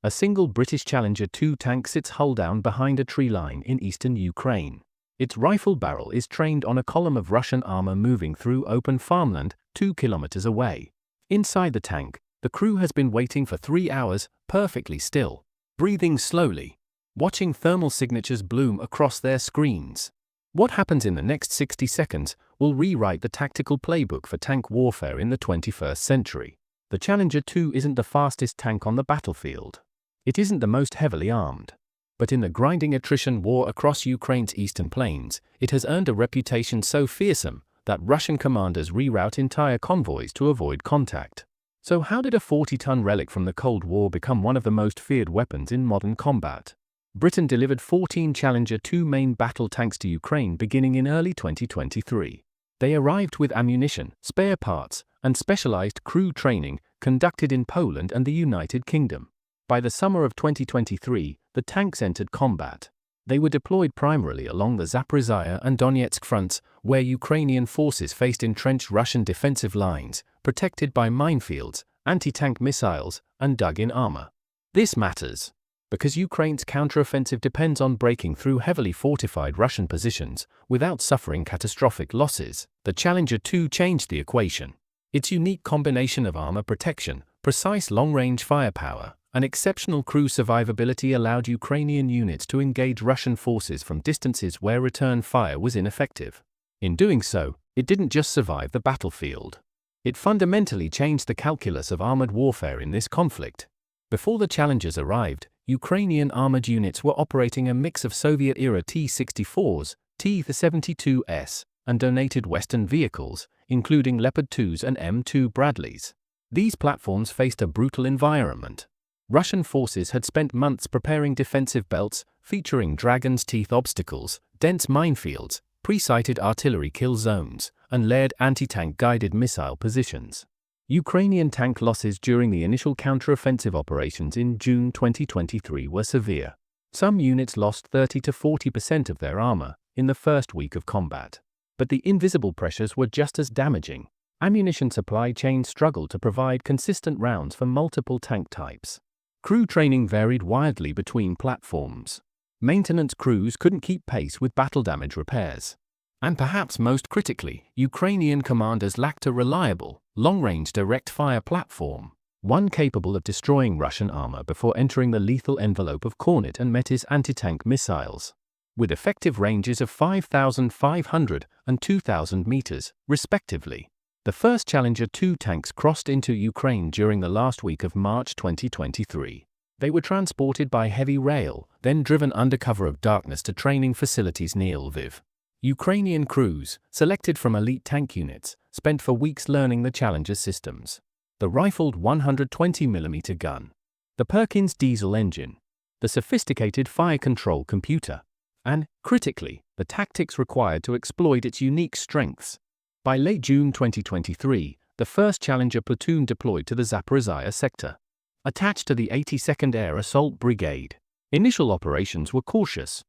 A single British Challenger 2 tank sits hull down behind a tree line in eastern Ukraine. Its rifle barrel is trained on a column of Russian armor moving through open farmland 2 kilometers away. Inside the tank, the crew has been waiting for 3 hours, perfectly still, breathing slowly, watching thermal signatures bloom across their screens. What happens in the next 60 seconds will rewrite the tactical playbook for tank warfare in the 21st century. The Challenger 2 isn't the fastest tank on the battlefield. It isn't the most heavily armed. But in the grinding attrition war across Ukraine's eastern plains, it has earned a reputation so fearsome that Russian commanders reroute entire convoys to avoid contact. So how did a 40-ton relic from the Cold War become one of the most feared weapons in modern combat? Britain delivered 14 Challenger 2 main battle tanks to Ukraine beginning in early 2023. They arrived with ammunition, spare parts, and specialized crew training conducted in Poland and the United Kingdom. By the summer of 2023, the tanks entered combat. They were deployed primarily along the Zaporizhzhia and Donetsk fronts, where Ukrainian forces faced entrenched Russian defensive lines, protected by minefields, anti-tank missiles, and dug-in armor. This matters because Ukraine's counteroffensive depends on breaking through heavily fortified Russian positions without suffering catastrophic losses. The Challenger 2 changed the equation. Its unique combination of armor protection, precise long-range firepower, and exceptional crew survivability allowed Ukrainian units to engage Russian forces from distances where return fire was ineffective. In doing so, it didn't just survive the battlefield. It fundamentally changed the calculus of armored warfare in this conflict. Before the Challengers arrived, Ukrainian armored units were operating a mix of Soviet-era T-64s, T-72s, and donated Western vehicles, including Leopard 2s and M2 Bradleys. These platforms faced a brutal environment. Russian forces had spent months preparing defensive belts featuring dragon's teeth obstacles, dense minefields, pre-sighted artillery kill zones, and layered anti-tank guided missile positions. Ukrainian tank losses during the initial counteroffensive operations in June 2023 were severe. Some units lost 30 to 40% of their armor in the first week of combat. But the invisible pressures were just as damaging. Ammunition supply chains struggled to provide consistent rounds for multiple tank types. Crew training varied wildly between platforms. Maintenance crews couldn't keep pace with battle damage repairs. And perhaps most critically, Ukrainian commanders lacked a reliable, long-range direct-fire platform, one capable of destroying Russian armor before entering the lethal envelope of Kornet and Metis anti-tank missiles. With effective ranges of 5,500 and 2,000 meters, respectively. The first Challenger 2 tanks crossed into Ukraine during the last week of March 2023. They were transported by heavy rail, then driven under cover of darkness to training facilities near Lviv. Ukrainian crews, selected from elite tank units, spent for weeks learning the Challenger systems. The rifled 120mm gun, the Perkins diesel engine, the sophisticated fire control computer, and, critically, the tactics required to exploit its unique strengths. By late June 2023, the first Challenger platoon deployed to the Zaporizhzhia sector, attached to the 82nd Air Assault Brigade. Initial operations were cautious.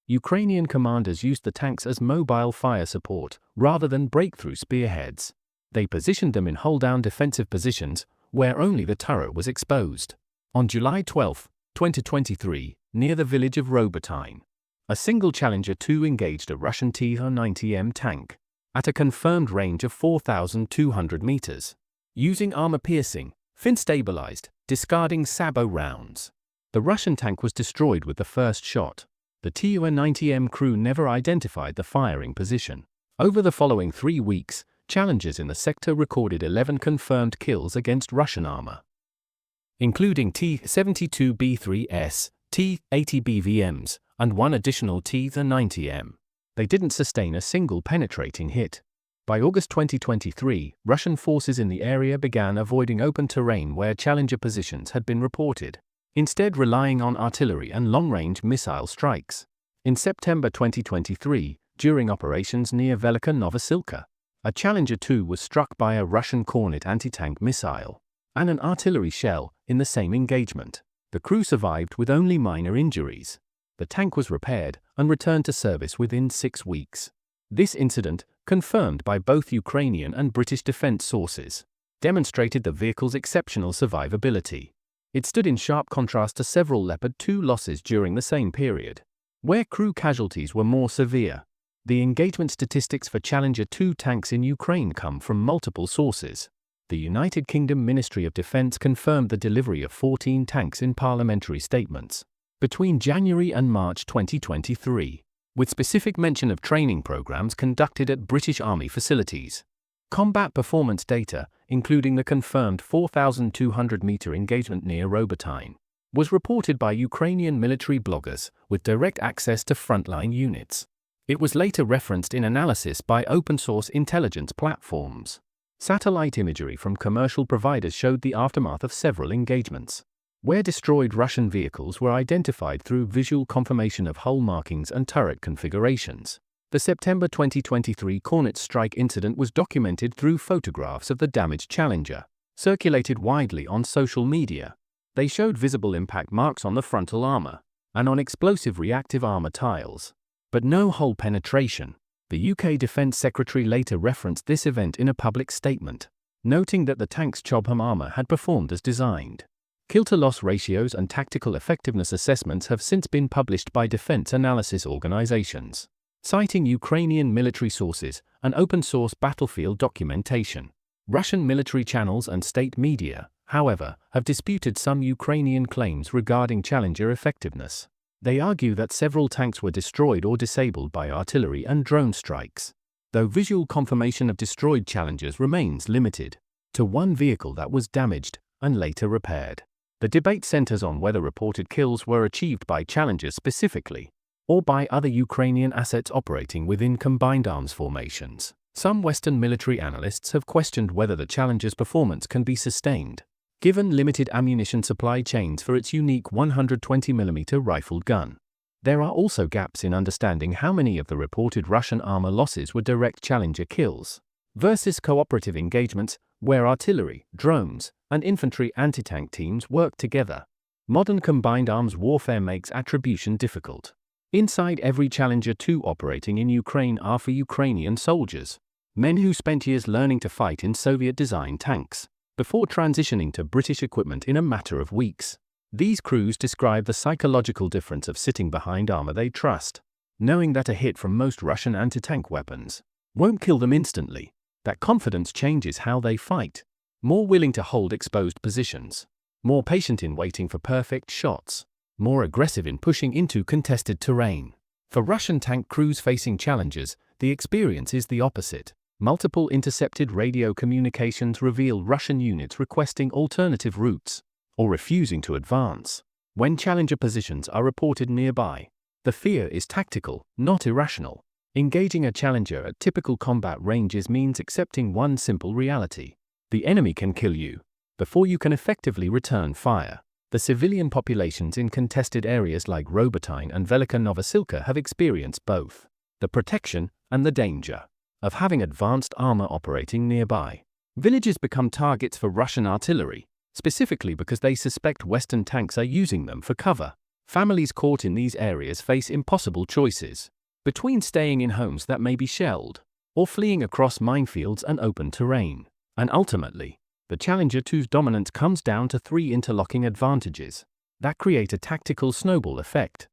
Ukrainian commanders used the tanks as mobile fire support rather than breakthrough spearheads. They positioned them in hull-down defensive positions where only the turret was exposed. On July 12, 2023, near the village of Robotyne, a single Challenger 2 engaged a Russian T-90M tank at a confirmed range of 4,200 meters, using armor-piercing, fin-stabilized, discarding sabot rounds. The Russian tank was destroyed with the first shot. The Tu-90M crew never identified the firing position. Over the following 3 weeks, Challengers in the sector recorded 11 confirmed kills against Russian armor, including T-72B3S, T-80BVMs, and one additional T-90M. They didn't sustain a single penetrating hit. By August 2023, Russian forces in the area began avoiding open terrain where Challenger positions had been reported, instead relying on artillery and long-range missile strikes. In September 2023, during operations near Velyka Novosilka, a Challenger 2 was struck by a Russian Kornet anti-tank missile and an artillery shell in the same engagement. The crew survived with only minor injuries. The tank was repaired and returned to service within 6 weeks. This incident, confirmed by both Ukrainian and British defense sources, demonstrated the vehicle's exceptional survivability. It stood in sharp contrast to several Leopard 2 losses during the same period, where crew casualties were more severe. The engagement statistics for Challenger 2 tanks in Ukraine come from multiple sources. The United Kingdom Ministry of Defence confirmed the delivery of 14 tanks in parliamentary statements between January and March 2023, with specific mention of training programs conducted at British Army facilities. Combat performance data, including the confirmed 4,200-meter engagement near Robotyne, was reported by Ukrainian military bloggers with direct access to frontline units. It was later referenced in analysis by open-source intelligence platforms. Satellite imagery from commercial providers showed the aftermath of several engagements, where destroyed Russian vehicles were identified through visual confirmation of hull markings and turret configurations. The September 2023 Kornet strike incident was documented through photographs of the damaged Challenger, circulated widely on social media. They showed visible impact marks on the frontal armor and on explosive reactive armor tiles, but no hull penetration. The UK Defence Secretary later referenced this event in a public statement, noting that the tank's Chobham armor had performed as designed. Kill-to-loss ratios and tactical effectiveness assessments have since been published by defense analysis organizations, citing Ukrainian military sources and open-source battlefield documentation. Russian military channels and state media, however, have disputed some Ukrainian claims regarding Challenger effectiveness. They argue that several tanks were destroyed or disabled by artillery and drone strikes, though visual confirmation of destroyed Challengers remains limited to one vehicle that was damaged and later repaired. The debate centers on whether reported kills were achieved by Challengers specifically, or by other Ukrainian assets operating within combined arms formations. Some Western military analysts have questioned whether the Challenger's performance can be sustained, given limited ammunition supply chains for its unique 120mm rifled gun. There are also gaps in understanding how many of the reported Russian armor losses were direct Challenger kills, versus cooperative engagements where artillery, drones, and infantry anti-tank teams work together. Modern combined arms warfare makes attribution difficult. Inside every Challenger 2 operating in Ukraine are for Ukrainian soldiers, men who spent years learning to fight in Soviet-designed tanks, before transitioning to British equipment in a matter of weeks. These crews describe the psychological difference of sitting behind armor they trust, knowing that a hit from most Russian anti-tank weapons won't kill them instantly. That confidence changes how they fight. More willing to hold exposed positions, more patient in waiting for perfect shots, more aggressive in pushing into contested terrain. For Russian tank crews facing Challengers, the experience is the opposite. Multiple intercepted radio communications reveal Russian units requesting alternative routes or refusing to advance when Challenger positions are reported nearby. The fear is tactical, not irrational. Engaging a Challenger at typical combat ranges means accepting one simple reality: the enemy can kill you before you can effectively return fire. The civilian populations in contested areas like Robotyne and Velyka Novosilka have experienced both the protection and the danger of having advanced armor operating nearby. Villages become targets for Russian artillery, specifically because they suspect Western tanks are using them for cover. Families caught in these areas face impossible choices between staying in homes that may be shelled or fleeing across minefields and open terrain. And ultimately, the Challenger 2's dominance comes down to three interlocking advantages that create a tactical snowball effect.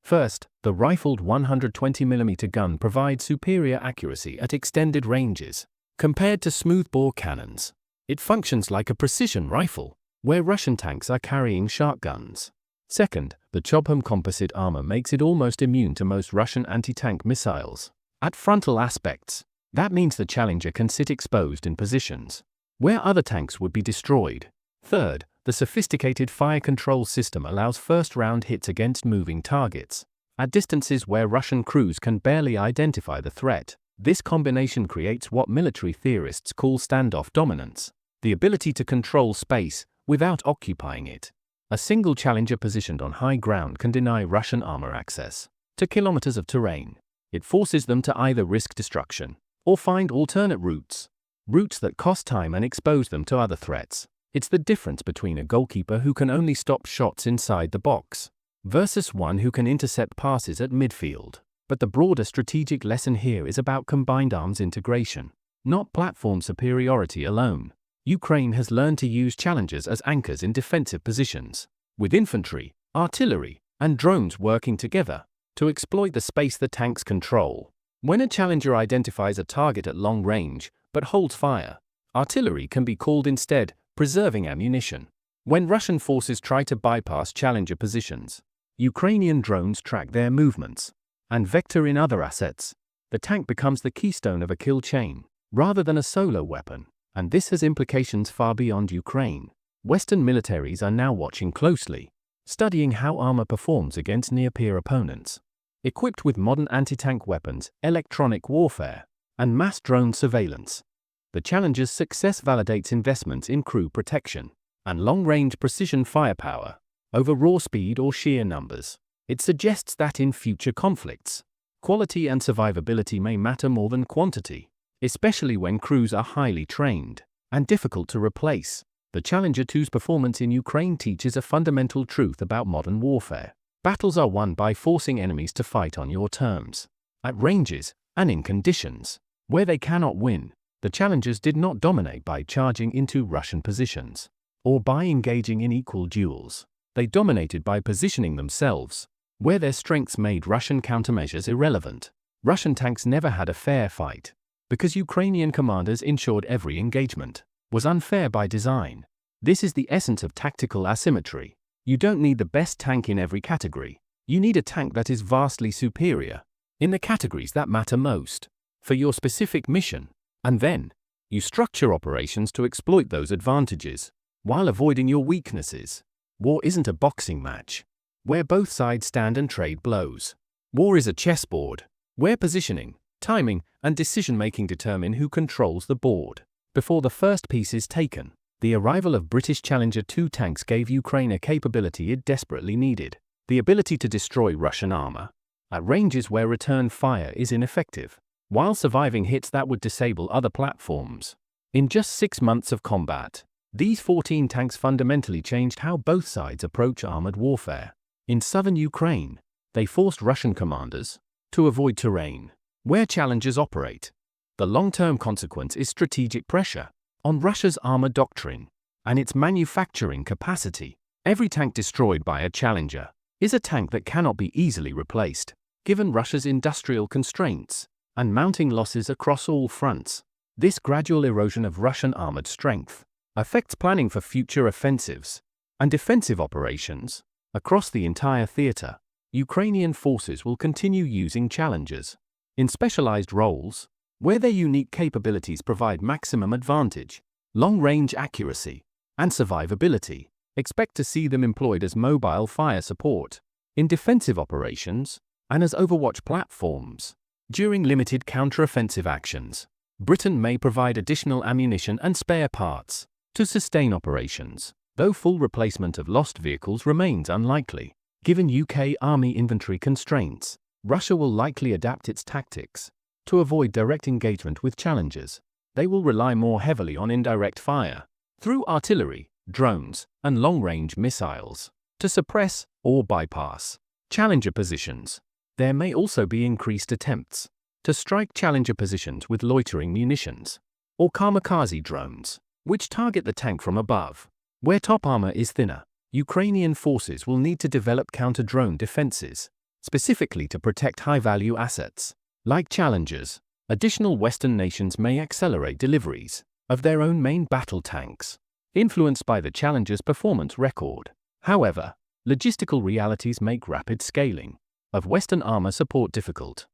First, the rifled 120mm gun provides superior accuracy at extended ranges. Compared to smoothbore cannons, it functions like a precision rifle, where Russian tanks are carrying shotguns. Second, the Chobham composite armor makes it almost immune to most Russian anti-tank missiles. At frontal aspects, that means the Challenger can sit exposed in positions where other tanks would be destroyed. Third, the sophisticated fire control system allows first-round hits against moving targets at distances where Russian crews can barely identify the threat. This combination creates what military theorists call standoff dominance, the ability to control space without occupying it. A single Challenger positioned on high ground can deny Russian armor access to kilometers of terrain. It forces them to either risk destruction or find alternate routes that cost time and expose them to other threats. It's the difference between a goalkeeper who can only stop shots inside the box versus one who can intercept passes at midfield. But the broader strategic lesson here is about combined arms integration, not platform superiority alone. Ukraine has learned to use challengers as anchors in defensive positions, with infantry, artillery, and drones working together to exploit the space the tanks control. When a challenger identifies a target at long range but holds fire, artillery can be called instead, preserving ammunition. When Russian forces try to bypass challenger positions, Ukrainian drones track their movements and vector in other assets. The tank becomes the keystone of a kill chain, rather than a solo weapon, and this has implications far beyond Ukraine. Western militaries are now watching closely, studying how armor performs against near-peer opponents. Equipped with modern anti-tank weapons, electronic warfare, and mass drone surveillance, the Challenger's success validates investments in crew protection and long-range precision firepower over raw speed or sheer numbers. It suggests that in future conflicts, quality and survivability may matter more than quantity, especially when crews are highly trained and difficult to replace. The Challenger 2's performance in Ukraine teaches a fundamental truth about modern warfare. Battles are won by forcing enemies to fight on your terms, at ranges, and in conditions where they cannot win. The Challengers did not dominate by charging into Russian positions or by engaging in equal duels. They dominated by positioning themselves where their strengths made Russian countermeasures irrelevant. Russian tanks never had a fair fight because Ukrainian commanders ensured every engagement was unfair by design. This is the essence of tactical asymmetry. You don't need the best tank in every category. You need a tank that is vastly superior in the categories that matter most for your specific mission. And then, you structure operations to exploit those advantages while avoiding your weaknesses. War isn't a boxing match where both sides stand and trade blows. War is a chessboard where positioning, timing, and decision-making determine who controls the board. Before the first piece is taken, the arrival of British Challenger 2 tanks gave Ukraine a capability it desperately needed: the ability to destroy Russian armor at ranges where return fire is ineffective, while surviving hits that would disable other platforms. In just 6 months of combat, these 14 tanks fundamentally changed how both sides approach armored warfare. In southern Ukraine, they forced Russian commanders to avoid terrain where Challengers operate. The long-term consequence is strategic pressure on Russia's armor doctrine and its manufacturing capacity. Every tank destroyed by a Challenger is a tank that cannot be easily replaced, given Russia's industrial constraints and mounting losses across all fronts. This gradual erosion of Russian armored strength affects planning for future offensives and defensive operations across the entire theater. Ukrainian forces will continue using Challengers in specialized roles where their unique capabilities provide maximum advantage, long-range accuracy, and survivability. Expect to see them employed as mobile fire support in defensive operations and as overwatch platforms during limited counter-offensive actions. Britain may provide additional ammunition and spare parts to sustain operations, though full replacement of lost vehicles remains unlikely. Given UK Army inventory constraints, Russia will likely adapt its tactics to avoid direct engagement with Challengers. They will rely more heavily on indirect fire through artillery, drones, and long-range missiles to suppress or bypass Challenger positions. There may also be increased attempts to strike Challenger positions with loitering munitions or kamikaze drones, which target the tank from above. Where top armor is thinner, Ukrainian forces will need to develop counter-drone defenses, specifically to protect high-value assets like Challengers. Additional Western nations may accelerate deliveries of their own main battle tanks, influenced by the Challenger's performance record. However, logistical realities make rapid scaling of Western armor support difficult.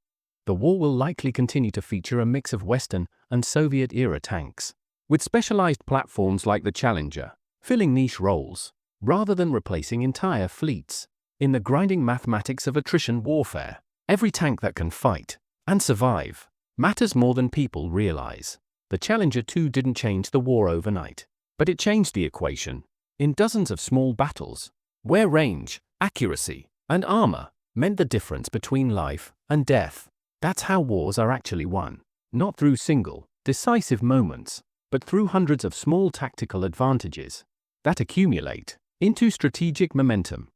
The war will likely continue to feature a mix of Western and Soviet-era tanks, with specialized platforms like the Challenger filling niche roles, rather than replacing entire fleets. In the grinding mathematics of attrition warfare, every tank that can fight and survive matters more than people realize. The Challenger 2 didn't change the war overnight, but it changed the equation in dozens of small battles, where range, accuracy, and armor meant the difference between life and death. That's how wars are actually won, not through single, decisive moments, but through hundreds of small tactical advantages that accumulate into strategic momentum.